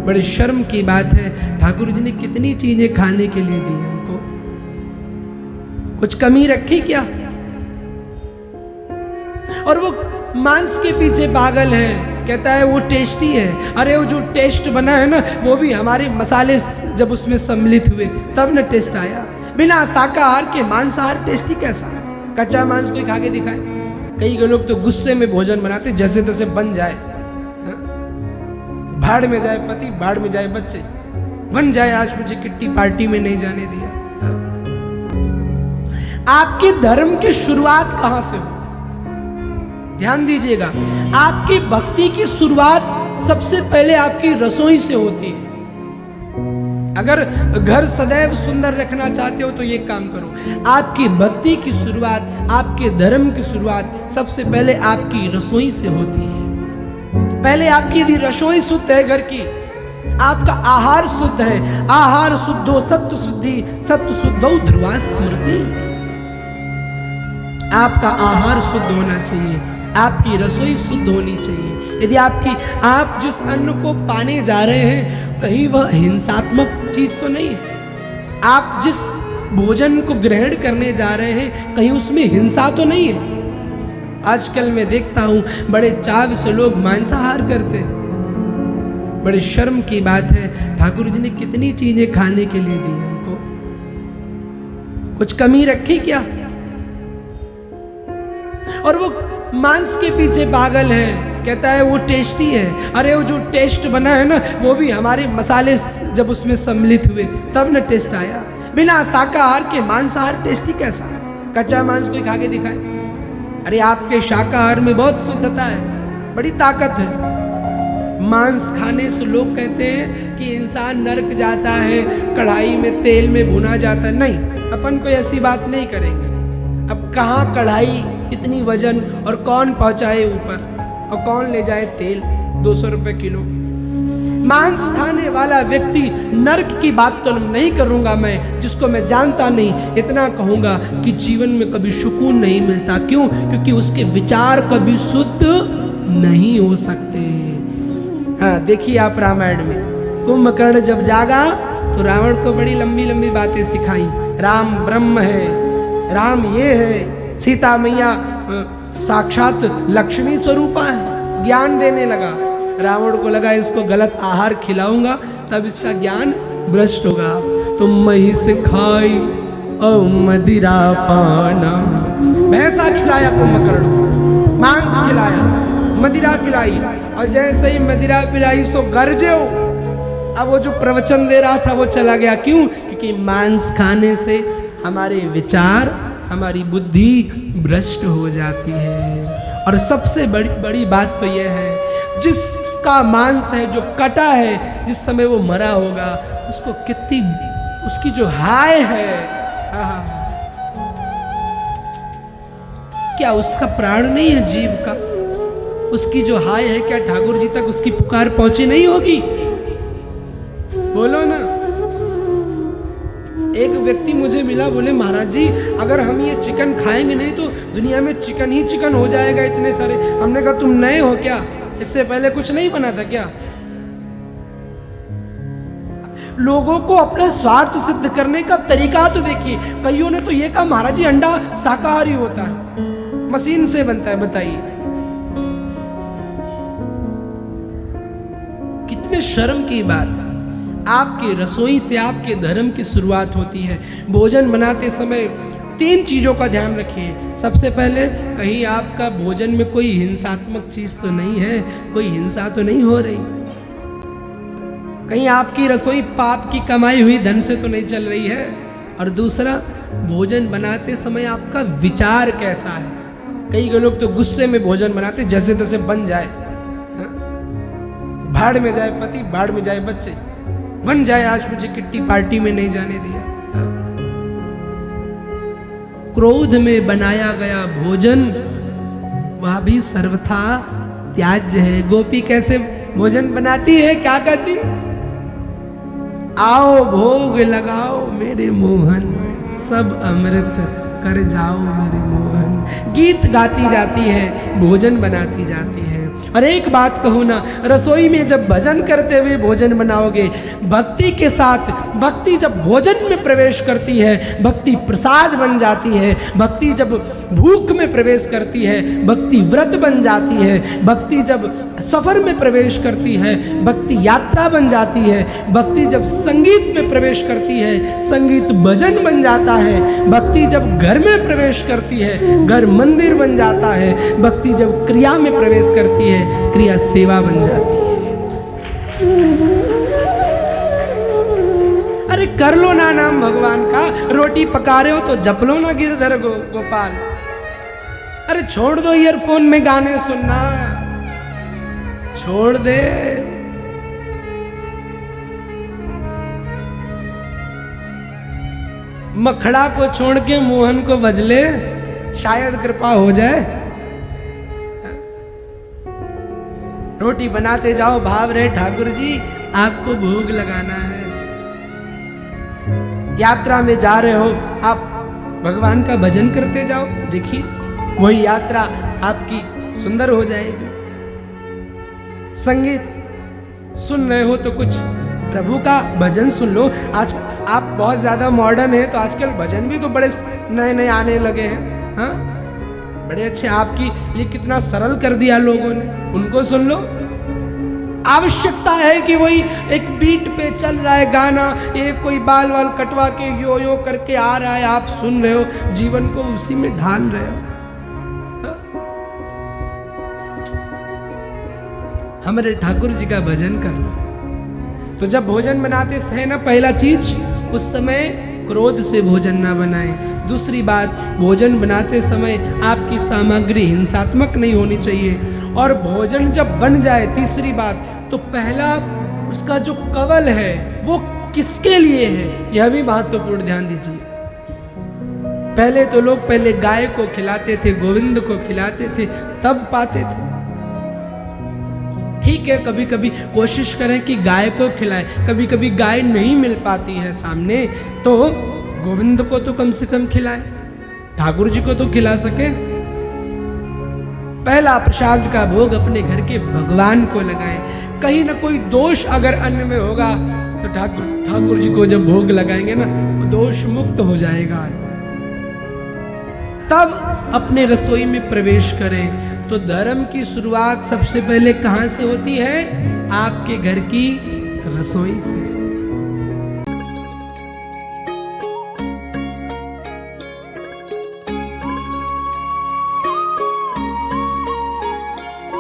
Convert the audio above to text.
बड़ी शर्म की बात है, ठाकुर जी ने कितनी चीजें खाने के लिए दी हमको, कुछ कमी रखी क्या? और वो मांस के पीछे पागल है, कहता है वो टेस्टी है। अरे वो जो टेस्ट बना है ना, वो भी हमारे मसाले जब उसमें सम्मिलित हुए तब ना टेस्ट आया। बिना शाकाहार के मांसाहार टेस्टी कैसा है? कच्चा मांस कोई खा के दिखाए? कई लोग तो गुस्से में भोजन बनाते, जैसे तैसे बन जाए, भाड़ में जाए पति, भाड़ में जाए बच्चे, बन जाए आज मुझे किट्टी पार्टी में नहीं जाने दिया। आपके धर्म की शुरुआत कहां से हो? ध्यान दीजिएगा, आपकी भक्ति की शुरुआत सबसे पहले आपकी रसोई से होती है। अगर घर सदैव सुंदर रखना चाहते हो तो ये काम करो। आपकी भक्ति की शुरुआत, आपके धर्म की शुरुआत सबसे पहले आपकी रसोई से होती है। पहले आपकी यदि रसोई शुद्ध है घर की, आपका आहार शुद्ध है, आहार शुद्धो सत्व शुद्धि, सत्व शुद्धो ध्रुवा स्मृति। आपका आहार शुद्ध होना चाहिए, आपकी रसोई शुद्ध होनी चाहिए। यदि आप जिस अन्न को पाने जा रहे हैं कहीं वह हिंसात्मक चीज तो नहीं है, आप जिस भोजन को ग्रहण करने जा रहे हैं कहीं उसमें हिंसा तो नहीं है। आजकल मैं देखता हूं बड़े चाव से लोग मांसाहार करते हैं, बड़ी शर्म की बात है, ठाकुर जी ने कितनी चीजें खाने के लिए दी हमको, कुछ कमी रखी क्या? और वो मांस के पीछे पागल है, कहता है वो टेस्टी है। अरे वो जो टेस्ट बना है ना, वो भी हमारे मसाले जब उसमें सम्मिलित हुए तब ना टेस्ट आया। बिना शाकाहार के मांसाहार टेस्टी कैसा है? कच्चा मांस कोई खा के दिखाए? अरे आपके शाकाहार में बहुत शुद्धता है, बड़ी ताकत है। मांस खाने से लोग कहते हैं कि इंसान नरक जाता है, कढ़ाई में तेल में भुना जाता है। नहीं, अपन कोई ऐसी बात नहीं करेंगे। अब कहाँ कढ़ाई, इतनी वजन, और कौन पहुंचाए ऊपर, और कौन ले जाए तेल 200 रुपए किलो। मांस खाने वाला व्यक्ति, नरक की बात तो नहीं करूंगा मैं, जिसको मैं जानता नहीं, इतना कहूंगा कि जीवन में कभी सुकून नहीं मिलता। क्यों? क्योंकि उसके विचार कभी शुद्ध नहीं हो सकते। हाँ, देखिए आप रामायण में कुंभकर्ण जब जागा तो रावण को बड़ी लंबी लंबी बातें सिखाई। राम ब्रह्म है, राम ये है, सीता मैया साक्षात लक्ष्मी स्वरूपा है, ज्ञान देने लगा। रावण को लगा इसको गलत आहार खिलाऊंगा तब इसका ज्ञान भ्रष्ट होगा, तो महिष खाई और मदिरा पाना। भैंसा खिलाया कुंभकर्ण को, मांस खिलाया, मदिरा पिलाई, और जैसे ही मदिरा पिलाई सो गरजे हो। अब वो जो प्रवचन दे रहा था वो चला गया। क्यों? क्योंकि मांस खाने से हमारे विचार, हमारी बुद्धि भ्रष्ट हो जाती है। और सबसे बड़ी बात तो यह है, जिसका मांस है, जो कटा है, जिस समय वो मरा होगा, उसको कितनी, उसकी जो हाय है, क्या उसका प्राण नहीं है जीव का? उसकी जो हाय है, क्या ठाकुर जी तक उसकी पुकार पहुंची नहीं होगी? बोलो ना। एक व्यक्ति मुझे मिला, बोले महाराज जी अगर हम ये चिकन खाएंगे नहीं तो दुनिया में चिकन ही चिकन हो जाएगा इतने सारे। हमने कहा तुम नए हो क्या? इससे पहले कुछ नहीं बना था क्या? लोगों को अपना स्वार्थ सिद्ध करने का तरीका तो देखिए। कईयों ने तो ये कहा महाराज जी अंडा शाकाहारी होता है, मशीन से बनता है। बताइए कितने शर्म की बात है। आपकी रसोई से आपके धर्म की शुरुआत होती है। भोजन बनाते समय 3 चीजों का ध्यान रखिए। सबसे पहले, कहीं आपका भोजन में कोई हिंसात्मक चीज तो नहीं है, कोई हिंसा तो नहीं हो रही, कहीं आपकी रसोई पाप की कमाई हुई धन से तो नहीं चल रही है। और दूसरा, भोजन बनाते समय आपका विचार कैसा है। कई लोग तो गुस्से में भोजन बनाते, जैसे तैसे बन जाए, भाड़ में जाए पति, भाड़ में जाए बच्चे, बन जाए आज मुझे किट्टी पार्टी में नहीं जाने दिया। क्रोध में बनाया गया भोजन वह भी सर्वथा त्याज्य है। गोपी कैसे भोजन बनाती है, क्या कहती? आओ भोग लगाओ मेरे मोहन, सब अमृत कर जाओ मेरे मोहन। गीत गाती जाती है, भोजन बनाती जाती है। और एक बात कहूँ ना, रसोई में जब भजन करते हुए भोजन बनाओगे, भक्ति के साथ, भक्ति जब भोजन में प्रवेश करती है, भक्ति प्रसाद बन जाती है। भक्ति जब भूख में प्रवेश करती है, भक्ति व्रत बन जाती है। भक्ति जब सफर में प्रवेश करती है, भक्ति यात्रा बन जाती है। भक्ति जब संगीत में प्रवेश करती है, संगीत भजन बन जाता है। भक्ति जब घर में प्रवेश करती है, घर मंदिर बन जाता है। भक्ति जब क्रिया में प्रवेश करती है, क्रिया सेवा बन जाती है। अरे कर लो ना नाम भगवान का, रोटी पका रहे हो तो जप लो ना गिरधर गोपाल। अरे छोड़ दो ईयरफोन में गाने सुनना, छोड़ दे। मखड़ा को छोड़ के मोहन को भजले, शायद कृपा हो जाए। रोटी बनाते जाओ, भाव रहे ठाकुर जी आपको भोग लगाना है। यात्रा में जा रहे हो, आप भगवान का भजन करते जाओ, देखिए वही यात्रा आपकी सुंदर हो जाएगी। संगीत सुन रहे हो तो कुछ प्रभु का भजन सुन लो। आज आप बहुत ज्यादा मॉडर्न है तो आजकल भजन भी तो बड़े नए नए आने लगे हैं। हाँ, बड़े अच्छे, आपकी लिए कितना सरल कर दिया लोगों ने, उनको सुन लो। आवश्यकता है कि वही एक बीट पे चल रहा है गाना, एक कोई बाल वाल कटवा के यो यो करके आ रहा है, आप सुन रहे हो, जीवन को उसी में ढाल रहे हो। हमारे ठाकुर जी का भजन कर लो। तो जब भोजन बनाते हैं ना, पहला चीज उस समय क्रोध से भोजन ना बनाएं। दूसरी बात, भोजन बनाते समय आपकी सामग्री हिंसात्मक नहीं होनी चाहिए। और भोजन जब बन जाए, तीसरी बात, तो पहला उसका जो कवल है वो किसके लिए है, यह भी महत्वपूर्ण ध्यान दीजिए। पहले तो लोग पहले गाय को खिलाते थे, गोविंद को खिलाते थे, तब पाते थे। ठीक है, कभी कभी कोशिश करें कि गाय को खिलाएं, कभी कभी गाय नहीं मिल पाती है सामने, तो गोविंद को तो कम से कम खिलाएं, ठाकुर जी को तो खिला सके। पहला प्रसाद का भोग अपने घर के भगवान को लगाएं। कहीं ना कोई दोष अगर अन्न में होगा तो ठाकुर जी को जब भोग लगाएंगे ना, वो दोष मुक्त हो जाएगा। तब अपने रसोई में प्रवेश करें। तो धर्म की शुरुआत सबसे पहले कहां से होती है? आपके घर की रसोई से।